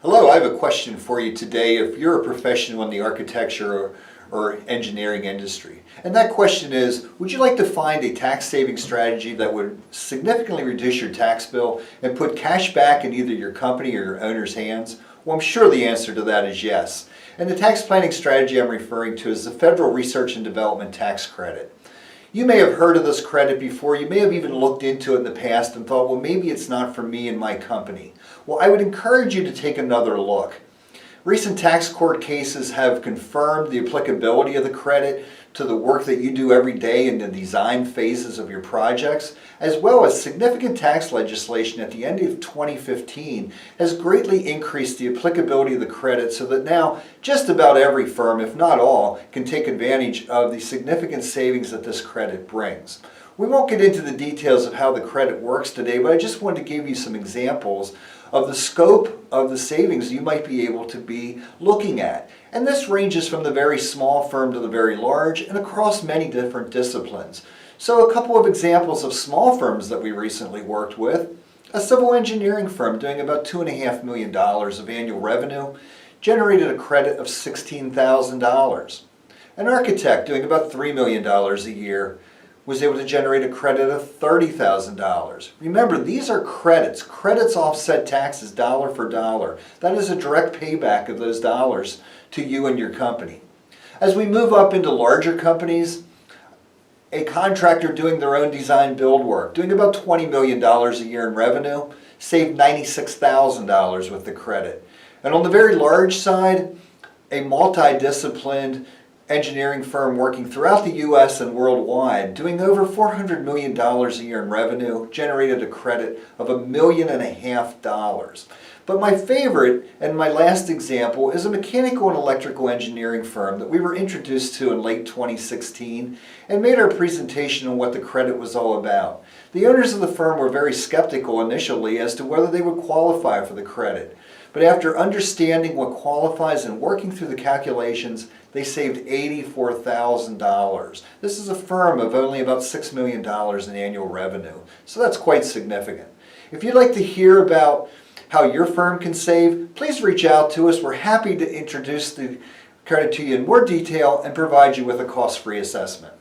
Hello, I have a question for you today if you're a professional in the architecture or engineering industry. And that question is, would you like to find a tax saving strategy that would significantly reduce your tax bill and put cash back in either your company or your owner's hands? Well, I'm sure the answer to that is yes. And the tax planning strategy I'm referring to is the Federal Research and Development Tax Credit. You may have heard of this credit before. You may have even looked into it in the past and thought, well, maybe it's not for me and my company. Well, I would encourage you to take another look. Recent tax court cases have confirmed the applicability of the credit to the work that you do every day in the design phases of your projects, as well as significant tax legislation at the end of 2015 has greatly increased the applicability of the credit so that now just about every firm, if not all, can take advantage of the significant savings that this credit brings. We won't get into the details of how the credit works today, but I just wanted to give you some examples of the scope of the savings you might be able to be looking at. And this ranges from the very small firm to the very large and across many different disciplines. So a couple of examples of small firms that we recently worked with. A civil engineering firm doing about $2.5 million of annual revenue generated a credit of $16,000. An architect doing about $3 million a year was able to generate a credit of $30,000. Remember, these are credits. Credits offset taxes dollar for dollar. That is a direct payback of those dollars to you and your company. As we move up into larger companies, a contractor doing their own design build work, doing about $20 million a year in revenue, saved $96,000 with the credit. And on the very large side, a multidisciplined engineering firm working throughout the U.S. and worldwide, doing over $400 million a year in revenue, generated a credit of $1.5 million. But my favorite and my last example is a mechanical and electrical engineering firm that we were introduced to in late 2016 and made our presentation on what the credit was all about. The owners of the firm were very skeptical initially as to whether they would qualify for the credit. But after understanding what qualifies and working through the calculations, they saved $84,000. This is a firm of only about $6 million in annual revenue, so that's quite significant. If you'd like to hear about how your firm can save, please reach out to us. We're happy to introduce the credit to you in more detail and provide you with a cost-free assessment.